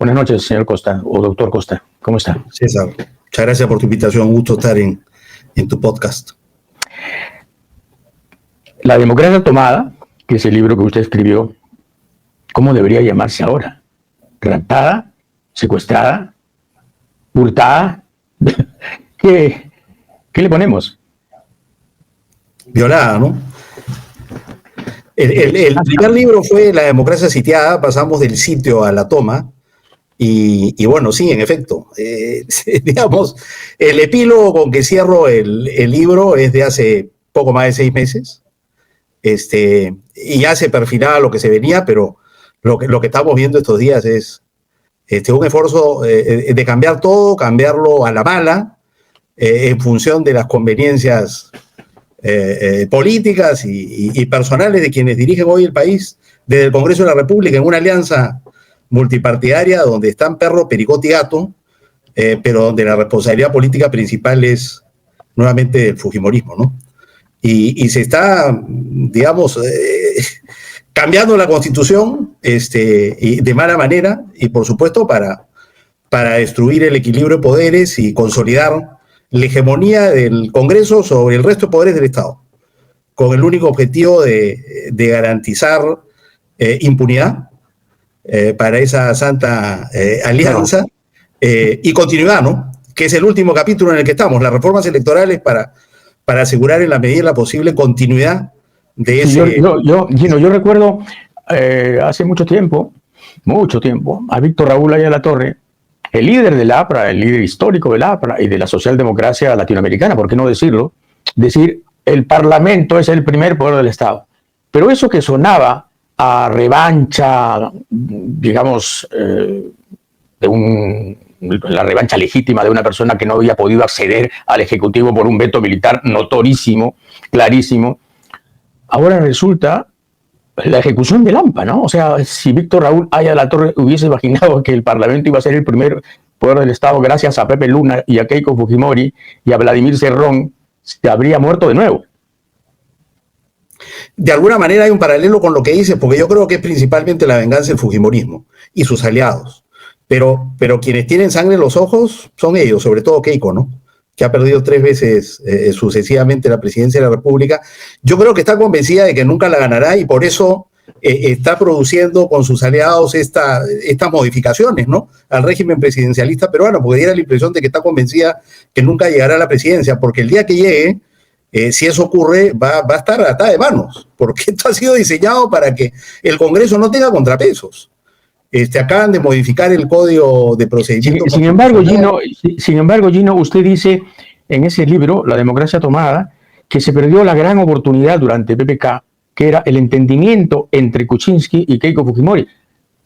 Buenas noches, señor Costa, o doctor Costa. ¿Cómo está? César, muchas gracias por tu invitación. Un gusto estar en tu podcast. La democracia tomada, que es el libro que usted escribió, ¿cómo debería llamarse ahora? ¿Raptada? ¿Secuestrada? ¿Hurtada? ¿Qué le ponemos? Violada, ¿no? El primer libro fue La democracia sitiada, pasamos del sitio a la toma, y bueno, sí, en efecto, digamos, el epílogo con que cierro el libro es de hace poco más de 6 meses, y ya se perfilaba lo que se venía, pero lo que estamos viendo estos días es un esfuerzo de cambiar todo, cambiarlo a la mala, en función de las conveniencias políticas y personales de quienes dirigen hoy el país, desde el Congreso de la República, en una alianza multipartidaria donde están perro, pericote y gato, pero donde la responsabilidad política principal es nuevamente el fujimorismo, ¿no? Y se está, digamos, cambiando la Constitución y de mala manera, y por supuesto para destruir el equilibrio de poderes y consolidar la hegemonía del Congreso sobre el resto de poderes del Estado, con el único objetivo de garantizar impunidad para esa santa alianza y continuidad, ¿no? Que es el último capítulo en el que estamos, las reformas electorales para asegurar en la medida de la posible continuidad de ese... Yo recuerdo hace mucho tiempo, a Víctor Raúl Ayala Torre, el líder del APRA, el líder histórico del APRA y de la socialdemocracia latinoamericana, ¿por qué no decirlo? Decir, el Parlamento es el primer poder del Estado. Pero eso que sonaba a revancha, digamos, la revancha legítima de una persona que no había podido acceder al Ejecutivo por un veto militar notorísimo, clarísimo, ahora resulta la ejecución del AMPA, ¿no? O sea, si Víctor Raúl Ayala Torre hubiese imaginado que el Parlamento iba a ser el primer poder del Estado gracias a Pepe Luna y a Keiko Fujimori y a Vladimir Cerrón, se habría muerto de nuevo. De alguna manera hay un paralelo con lo que dices, porque yo creo que es principalmente la venganza del fujimorismo y sus aliados. Pero quienes tienen sangre en los ojos son ellos, sobre todo Keiko, ¿no? Que ha perdido 3 veces sucesivamente la presidencia de la República. Yo creo que está convencida de que nunca la ganará y por eso está produciendo con sus aliados estas modificaciones, ¿no? Al régimen presidencialista peruano, porque diera la impresión de que está convencida que nunca llegará a la presidencia, porque el día que llegue, si eso ocurre, va a estar atada de manos, porque esto ha sido diseñado para que el Congreso no tenga contrapesos. Acaban de modificar el Código de Procedimiento. Sin embargo, Gino, usted dice en ese libro, La democracia tomada, que se perdió la gran oportunidad durante PPK, que era el entendimiento entre Kuczynski y Keiko Fujimori.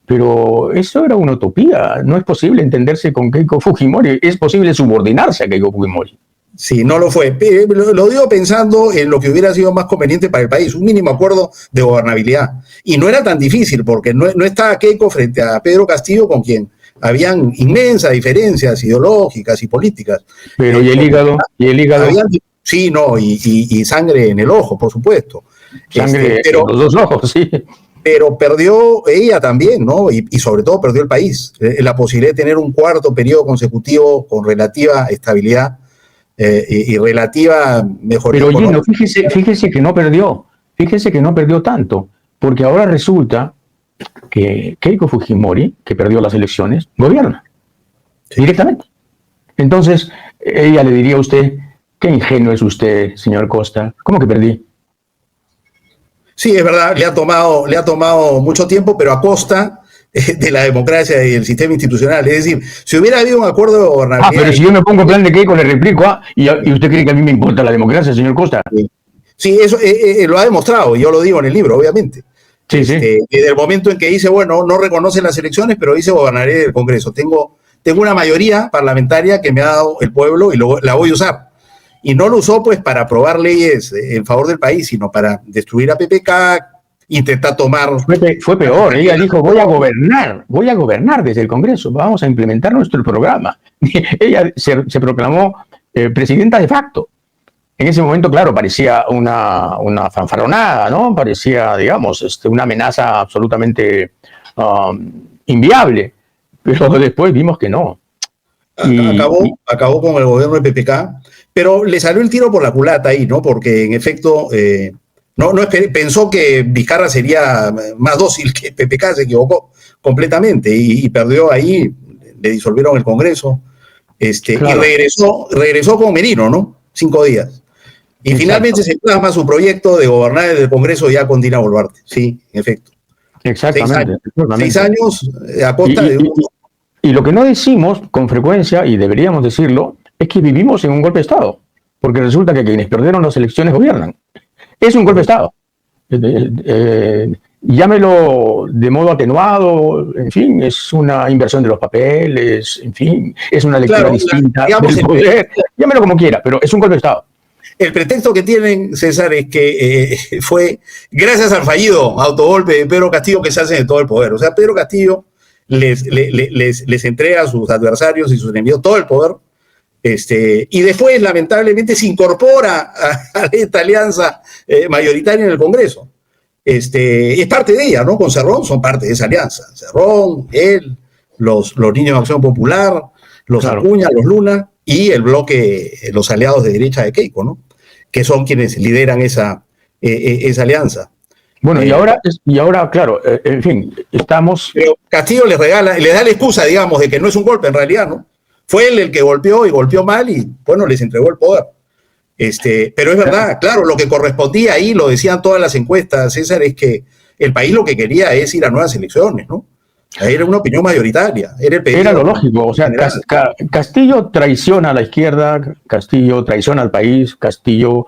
Pero eso era una utopía. No es posible entenderse con Keiko Fujimori. Es posible subordinarse a Keiko Fujimori. Sí, no lo fue. Lo digo pensando en lo que hubiera sido más conveniente para el país, un mínimo acuerdo de gobernabilidad. Y no era tan difícil, porque no estaba Keiko frente a Pedro Castillo, con quien habían inmensas diferencias ideológicas y políticas. Pero ¿y el hígado? Sí, no, y sangre en el ojo, por supuesto. Sangre en los 2 ojos, sí. Pero perdió ella también, ¿no? Y sobre todo perdió el país. La posibilidad de tener un 4º periodo consecutivo con relativa estabilidad y relativa mejoría. Pero Gino, fíjese que no perdió tanto, porque ahora resulta que Keiko Fujimori, que perdió las elecciones, gobierna directamente. Entonces, ella le diría a usted, qué ingenuo es usted, señor Costa, ¿cómo que perdí? Sí, es verdad, le ha tomado mucho tiempo, pero a costa de la democracia y del sistema institucional. Es decir, si hubiera habido un acuerdo de gobernabilidad... pero si yo me pongo en plan de Keiko, le replico, ¿y usted cree que a mí me importa la democracia, señor Costa? Sí, eso lo ha demostrado, y yo lo digo en el libro, obviamente. Sí. Desde el momento en que dice, bueno, no reconoce las elecciones, pero dice gobernaré el Congreso. Tengo una mayoría parlamentaria que me ha dado el pueblo y la voy a usar. Y no lo usó pues para aprobar leyes en favor del país, sino para destruir a PPK, intentar tomar... Fue peor, ella dijo, voy a gobernar desde el Congreso, vamos a implementar nuestro programa. Ella se proclamó presidenta de facto. En ese momento, claro, parecía una fanfarronada, ¿no? Parecía, digamos, una amenaza absolutamente inviable. pero después vimos que no. Acabó con el gobierno de PPK, pero le salió el tiro por la culata ahí, ¿no? Porque en efecto pensó que Vizcarra sería más dócil que PPK, se equivocó completamente y perdió ahí, le disolvieron el Congreso, claro. Y regresó con Merino, ¿no? 5 días. Y exacto. Finalmente se plasma su proyecto de gobernar desde el Congreso ya con Dina Boluarte, sí, en efecto. Exactamente. 6 años a costa de un... Y lo que no decimos con frecuencia, y deberíamos decirlo, es que vivimos en un golpe de Estado, porque resulta que quienes perdieron las elecciones gobiernan. Es un golpe de Estado. Llámelo de modo atenuado, en fin, es una inversión de los papeles, en fin, es una lectura distinta del poder, llámelo como quiera, pero es un golpe de Estado. El pretexto que tienen, César, es que fue gracias al fallido autogolpe de Pedro Castillo que se hace de todo el poder. O sea, Pedro Castillo les entrega a sus adversarios y sus enemigos todo el poder, y después, lamentablemente, se incorpora a esta alianza mayoritaria en el Congreso. Es parte de ella, ¿no? Con Cerrón son parte de esa alianza. Cerrón, él, los Niños de Acción Popular, los Acuña, los Luna y el bloque, los aliados de derecha de Keiko, ¿no? Que son quienes lideran esa alianza. Bueno, y ahora, claro, en fin, estamos... Pero Castillo les da la excusa, digamos, de que no es un golpe en realidad, ¿no? Fue él el que golpeó y golpeó mal y, bueno, les entregó el poder. Pero es verdad, claro, lo que correspondía ahí, lo decían todas las encuestas, César, es que el país lo que quería es ir a nuevas elecciones, ¿no? Era una opinión mayoritaria. Era lo lógico, o sea, Castillo traiciona a la izquierda, Castillo traiciona al país, Castillo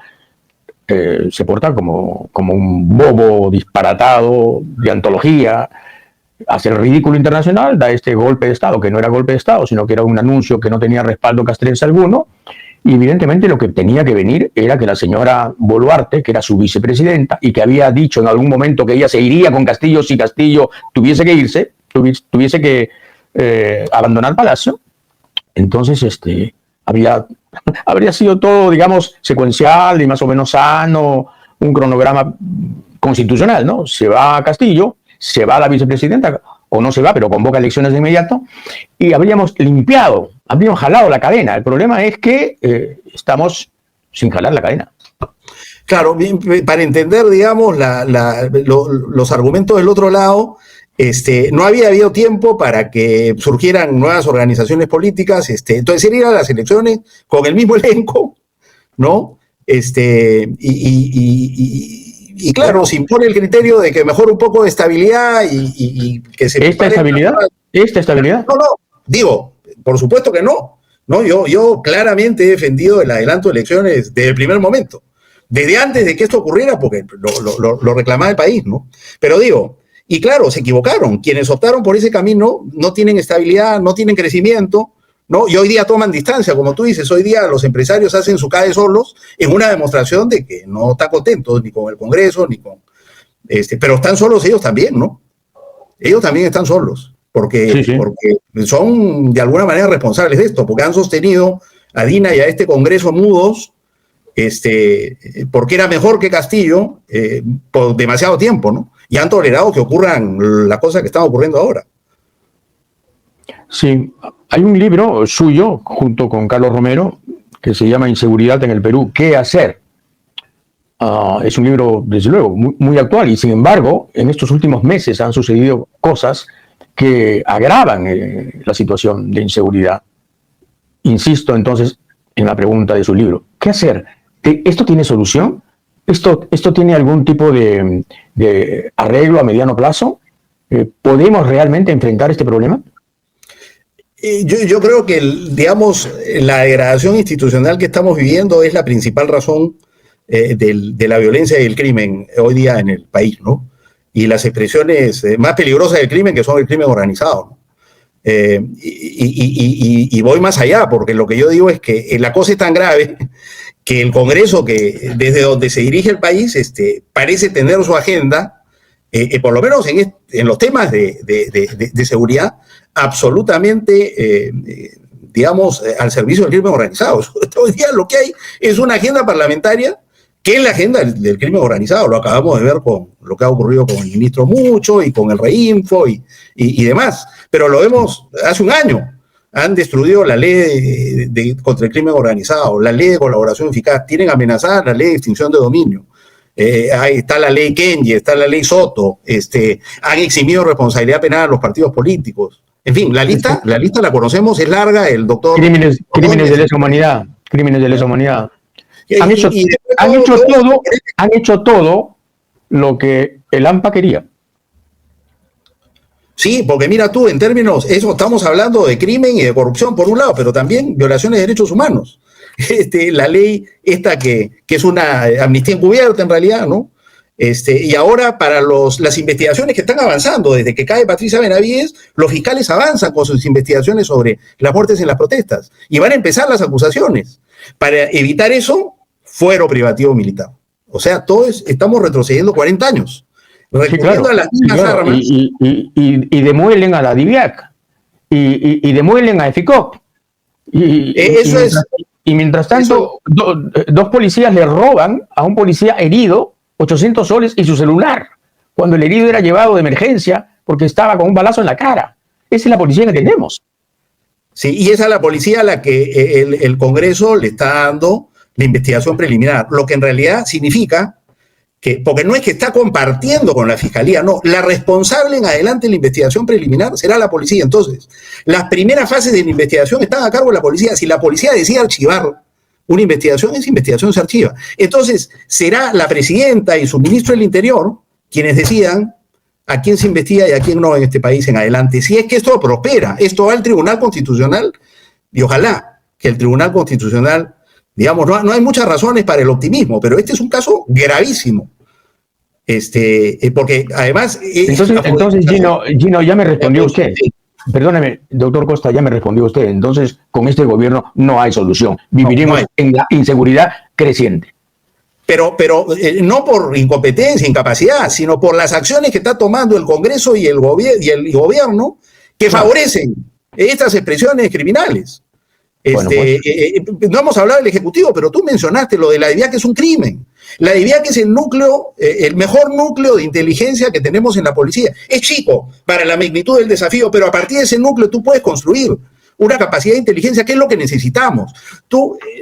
se porta como un bobo disparatado de antología, hace el ridículo internacional, da este golpe de Estado, que no era golpe de Estado, sino que era un anuncio que no tenía respaldo castrense alguno, y evidentemente lo que tenía que venir era que la señora Boluarte, que era su vicepresidenta, y que había dicho en algún momento que ella se iría con Castillo si Castillo tuviese que irse, tuviese que abandonar Palacio, entonces habría sido todo, digamos, secuencial y más o menos sano, un cronograma constitucional, ¿no? Se va a Castillo, se va la vicepresidenta, o no se va, pero convoca elecciones de inmediato, y habríamos limpiado, habríamos jalado la cadena. El problema es que estamos sin jalar la cadena. Claro, para entender, digamos, los argumentos del otro lado, no había habido tiempo para que surgieran nuevas organizaciones políticas, entonces ir a las elecciones con el mismo elenco, ¿no? Y claro, se impone el criterio de que mejor un poco de estabilidad y que se... ¿Esta estabilidad? No, digo, por supuesto que no. Yo claramente he defendido el adelanto de elecciones desde el primer momento, desde antes de que esto ocurriera, porque lo reclamaba el país, ¿no? Pero digo, y claro, se equivocaron. Quienes optaron por ese camino no tienen estabilidad, no tienen crecimiento, ¿no? Y hoy día toman distancia, como tú dices, hoy día los empresarios hacen su CAE solos en una demostración de que no están contentos ni con el Congreso, ni con... pero están solos ellos también, ¿no? Ellos también están solos, porque son de alguna manera responsables de esto, porque han sostenido a Dina y a este Congreso mudos, porque era mejor que Castillo por demasiado tiempo, ¿no? Y han tolerado que ocurran las cosas que están ocurriendo ahora. Sí, hay un libro suyo, junto con Carlos Romero, que se llama Inseguridad en el Perú, ¿qué hacer? Es un libro, desde luego, muy actual, y sin embargo, en estos últimos meses han sucedido cosas que agravan la situación de inseguridad. Insisto entonces en la pregunta de su libro, ¿qué hacer? ¿Esto tiene solución? ¿Esto tiene algún tipo de arreglo a mediano plazo? ¿Podemos realmente enfrentar este problema? Yo creo que, digamos, la degradación institucional que estamos viviendo es la principal razón de la violencia y el crimen hoy día en el país, ¿no? Y las expresiones más peligrosas del crimen, que son el crimen organizado, ¿no? Y voy más allá, porque lo que yo digo es que la cosa es tan grave que el Congreso, que desde donde se dirige el país, parece tener su agenda, por lo menos en los temas de seguridad, absolutamente, digamos, al servicio del crimen organizado. Hoy día lo que hay es una agenda parlamentaria que es la agenda del crimen organizado. Lo acabamos de ver con lo que ha ocurrido con el ministro Mucho y con el Reinfo y demás. Pero lo vemos hace un año. Han destruido la ley contra el crimen organizado, la ley de colaboración eficaz, tienen amenazada la ley de extinción de dominio. Ahí está la ley Kenji, está la ley Soto, han eximido responsabilidad penal a los partidos políticos. En fin, la lista la conocemos, es larga, el doctor... Crímenes de lesa humanidad, crímenes de lesa humanidad. Han hecho todo lo que el AMPA quería. Sí, porque mira tú, en términos, eso estamos hablando de crimen y de corrupción por un lado, pero también violaciones de derechos humanos. La ley esta que es una amnistía encubierta en realidad, ¿no? Y ahora para las investigaciones que están avanzando, desde que cae Patricia Benavides, los fiscales avanzan con sus investigaciones sobre las muertes en las protestas y van a empezar las acusaciones. Para evitar eso, fuero privativo militar. O sea, estamos retrocediendo 40 años. Sí, claro, a las mismas armas. Y demuelen a la DIVIAC y demuelen a EFICOP. Y mientras tanto, dos policías le roban a un policía herido 800 soles y su celular, cuando el herido era llevado de emergencia porque estaba con un balazo en la cara. Esa es la policía que tenemos. Sí, y esa es la policía a la que el Congreso le está dando la investigación preliminar, lo que en realidad significa que, porque no es que está compartiendo con la Fiscalía, no, la responsable en adelante de la investigación preliminar será la policía. Entonces, las primeras fases de la investigación están a cargo de la policía. Si la policía decide archivar una investigación, esa investigación se archiva. Entonces, será la presidenta y su ministro del Interior quienes decidan a quién se investiga y a quién no en este país en adelante. Si es que esto prospera, esto va al Tribunal Constitucional y ojalá que el Tribunal Constitucional, digamos, no hay muchas razones para el optimismo, pero este es un caso gravísimo. Porque además... Entonces Gino, ya me respondió usted. Perdóneme, doctor Costa, ya me respondió usted. Entonces, con este gobierno no hay solución. Viviremos en la inseguridad creciente. Pero no por incompetencia, incapacidad, sino por las acciones que está tomando el Congreso y el gobierno que favorecen estas expresiones criminales. Bueno, pues. No hemos hablado del Ejecutivo, pero tú mencionaste lo de la DIVIAC, que es un crimen. La DIVIAC es el núcleo, el mejor núcleo de inteligencia que tenemos en la policía. Es chico para la magnitud del desafío, pero a partir de ese núcleo tú puedes construir una capacidad de inteligencia que es lo que necesitamos.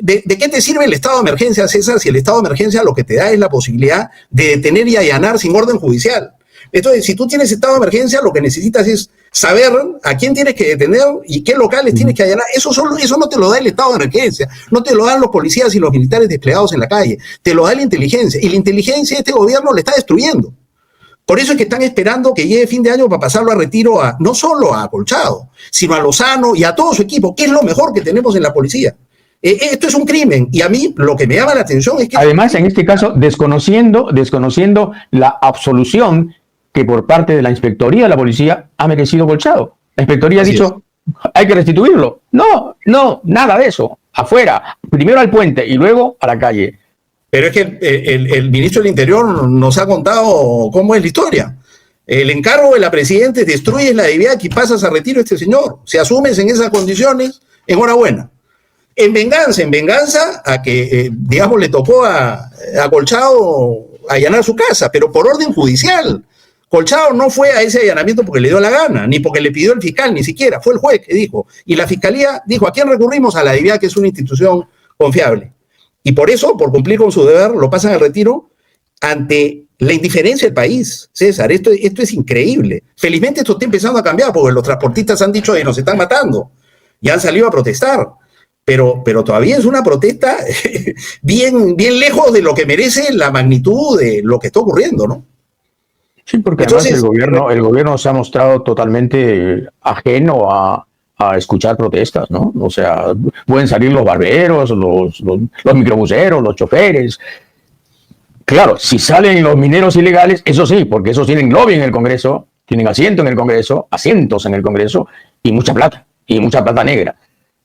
¿De qué te sirve el estado de emergencia, César, si el estado de emergencia lo que te da es la posibilidad de detener y allanar sin orden judicial? Entonces, si tú tienes estado de emergencia, lo que necesitas es saber a quién tienes que detener y qué locales tienes que allanar. Eso no te lo da el estado de emergencia, no te lo dan los policías y los militares desplegados en la calle, te lo da la inteligencia. Y la inteligencia este gobierno le está destruyendo. Por eso es que están esperando que llegue fin de año para pasarlo a retiro no solo a Colchado, sino a Lozano y a todo su equipo, que es lo mejor que tenemos en la policía. Esto es un crimen y a mí lo que me llama la atención es que... Además, en este caso, desconociendo la absolución que por parte de la Inspectoría de la Policía ha merecido Colchado. La Inspectoría ha dicho, hay que restituirlo. No, nada de eso. Afuera, primero al puente y luego a la calle. Pero es que el ministro del Interior nos ha contado cómo es la historia. El encargo de la presidenta es destruyes la DIVIAC y pasas a retiro a este señor. Si asumes en esas condiciones, enhorabuena. En venganza a que, digamos, le tocó a Colchado allanar su casa, pero por orden judicial. Colchado no fue a ese allanamiento porque le dio la gana, ni porque le pidió el fiscal, ni siquiera. Fue el juez que dijo. Y la fiscalía dijo, ¿a quién recurrimos? A la DIVIAC, que es una institución confiable. Y por eso, por cumplir con su deber, lo pasan al retiro ante la indiferencia del país. César, esto es increíble. Felizmente esto está empezando a cambiar porque los transportistas han dicho que nos están matando y han salido a protestar. Pero todavía es una protesta bien lejos de lo que merece la magnitud de lo que está ocurriendo, ¿no? Sí, porque entonces, además el gobierno se ha mostrado totalmente ajeno a escuchar protestas, ¿no? O sea, pueden salir los barberos, los microbuseros, los choferes. Claro, si salen los mineros ilegales, eso sí, porque esos tienen lobby en el Congreso, tienen asientos en el Congreso y mucha plata negra.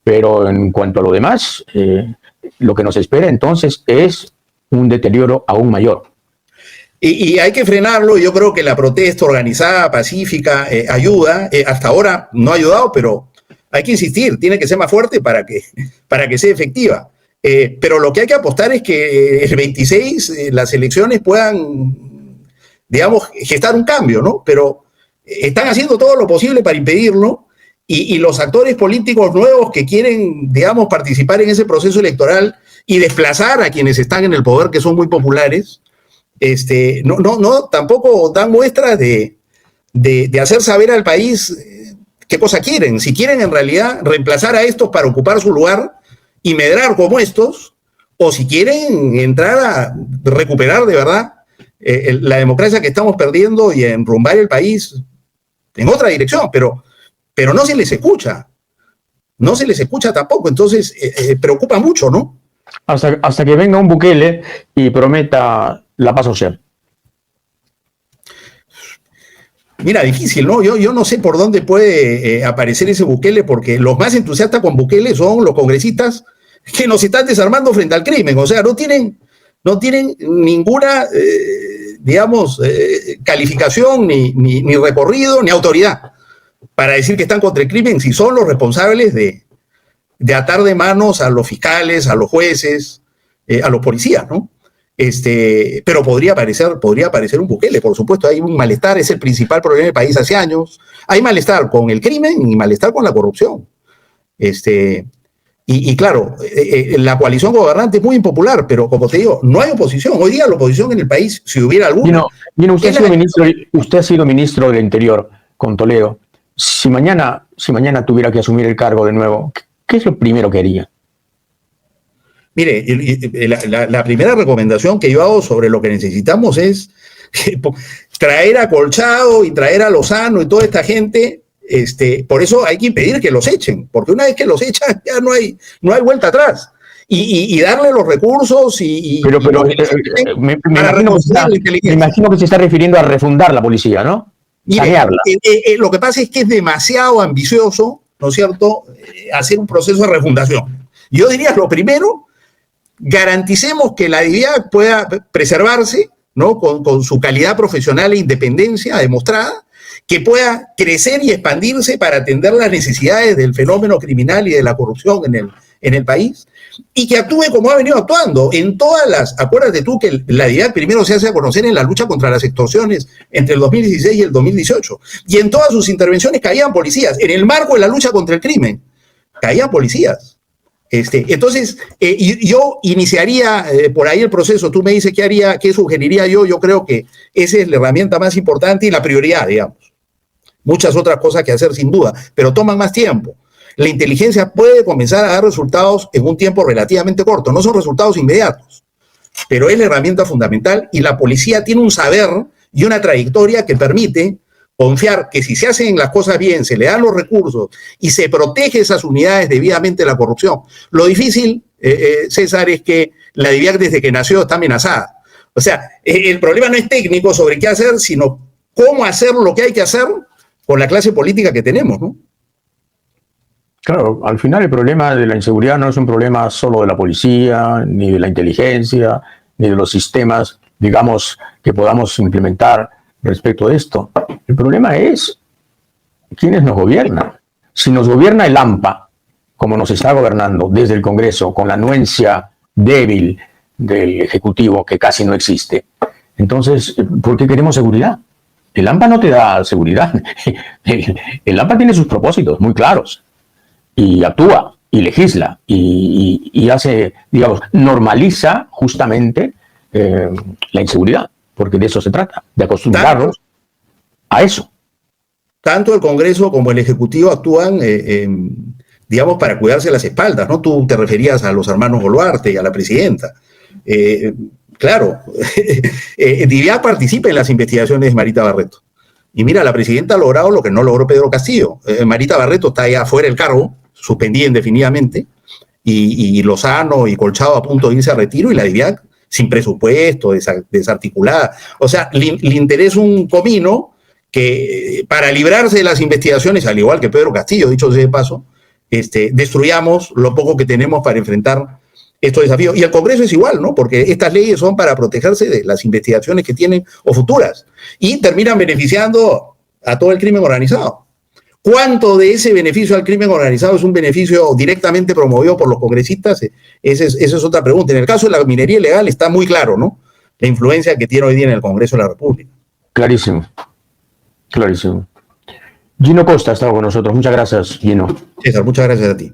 Pero en cuanto a lo demás, lo que nos espera entonces es un deterioro aún mayor. Y hay que frenarlo. Yo creo que la protesta organizada, pacífica, ayuda. Hasta ahora no ha ayudado, pero hay que insistir. Tiene que ser más fuerte para que sea efectiva. Pero lo que hay que apostar es que el 26 las elecciones puedan, digamos, gestar un cambio, ¿no? Pero están haciendo todo lo posible para impedirlo y los actores políticos nuevos que quieren, digamos, participar en ese proceso electoral y desplazar a quienes están en el poder, que son muy populares, tampoco dan muestras de hacer saber al país qué cosa quieren. Si quieren en realidad reemplazar a estos para ocupar su lugar y medrar como estos, o si quieren entrar a recuperar de verdad la democracia que estamos perdiendo y enrumbar el país en otra dirección, pero no se les escucha. No se les escucha tampoco, entonces preocupa mucho, ¿no? Hasta que venga un Bukele y prometa la paz social. Mira, difícil, ¿no? Yo no sé por dónde puede aparecer ese Bukele, porque los más entusiastas con Bukele son los congresistas que nos están desarmando frente al crimen. O sea, no tienen ninguna, calificación, ni recorrido, ni autoridad para decir que están contra el crimen, si son los responsables de atar de manos a los fiscales, a los jueces, a los policías, ¿no? Pero podría aparecer un Bukele, por supuesto. Hay un malestar, es el principal problema del país hace años. Hay malestar con el crimen y malestar con la corrupción. Y claro, la coalición gobernante es muy impopular, pero como te digo, no hay oposición. Hoy día la oposición en el país, si hubiera alguna... Usted ha sido ministro del Interior con Toledo. Si mañana tuviera que asumir el cargo de nuevo, ¿qué es lo primero que haría? Mire, la primera recomendación que yo hago sobre lo que necesitamos es traer a Colchado y traer a Lozano y toda esta gente. Por eso hay que impedir que los echen, porque una vez que los echan ya no hay vuelta atrás. Y darle los recursos me imagino que se está refiriendo a refundar la policía, ¿no? Mire, lo que pasa es que es demasiado ambicioso, ¿no es cierto?, hacer un proceso de refundación. Yo diría, lo primero, garanticemos que la DIVIAC pueda preservarse, ¿no?, con su calidad profesional e independencia demostrada, que pueda crecer y expandirse para atender las necesidades del fenómeno criminal y de la corrupción en el país, y que actúe como ha venido actuando en todas las... Acuérdate tú que la DIVIAC primero se hace a conocer en la lucha contra las extorsiones entre el 2016 y el 2018, y en todas sus intervenciones caían policías, en el marco de la lucha contra el crimen, caían policías. Entonces, yo iniciaría por ahí el proceso. Tú me dices qué haría, qué sugeriría yo creo que esa es la herramienta más importante y la prioridad, digamos. Muchas otras cosas que hacer sin duda, pero toman más tiempo. La inteligencia puede comenzar a dar resultados en un tiempo relativamente corto, no son resultados inmediatos, pero es la herramienta fundamental y la policía tiene un saber y una trayectoria que permite confiar que si se hacen las cosas bien, se le dan los recursos y se protege esas unidades debidamente de la corrupción. Lo difícil, César, es que la DIVIAC desde que nació está amenazada. O sea, el problema no es técnico sobre qué hacer, sino cómo hacer lo que hay que hacer con la clase política que tenemos, ¿no? Claro, al final el problema de la inseguridad no es un problema solo de la policía, ni de la inteligencia, ni de los sistemas, digamos, que podamos implementar respecto de esto. El problema es quiénes nos gobiernan. Si nos gobierna el AMPA, como nos está gobernando desde el Congreso, con la anuencia débil del Ejecutivo, que casi no existe, entonces, ¿por qué queremos seguridad? El AMPA no te da seguridad. El AMPA tiene sus propósitos muy claros y actúa y legisla y hace, digamos, normaliza justamente la inseguridad, porque de eso se trata, de acostumbrarlos a eso. Tanto el Congreso como el Ejecutivo actúan, digamos, para cuidarse las espaldas, ¿no? Tú te referías a los hermanos Boluarte y a la presidenta. Claro, DIVIAC participa en las investigaciones de Marita Barreto. Y mira, la presidenta ha logrado lo que no logró Pedro Castillo. Marita Barreto está ya fuera del cargo, suspendida indefinidamente, y Lozano y Colchado a punto de irse a retiro, y la DIVIAC sin presupuesto, desarticulada. O sea, le interesa un comino que para librarse de las investigaciones, al igual que Pedro Castillo, dicho sea de paso, destruyamos lo poco que tenemos para enfrentar estos desafíos. Y el Congreso es igual, ¿no? Porque estas leyes son para protegerse de las investigaciones que tienen o futuras y terminan beneficiando a todo el crimen organizado. ¿Cuánto de ese beneficio al crimen organizado es un beneficio directamente promovido por los congresistas? Esa es otra pregunta. En el caso de la minería ilegal está muy claro, ¿no? La influencia que tiene hoy día en el Congreso de la República. Clarísimo, clarísimo. Gino Costa ha estado con nosotros. Muchas gracias, Gino. César, muchas gracias a ti.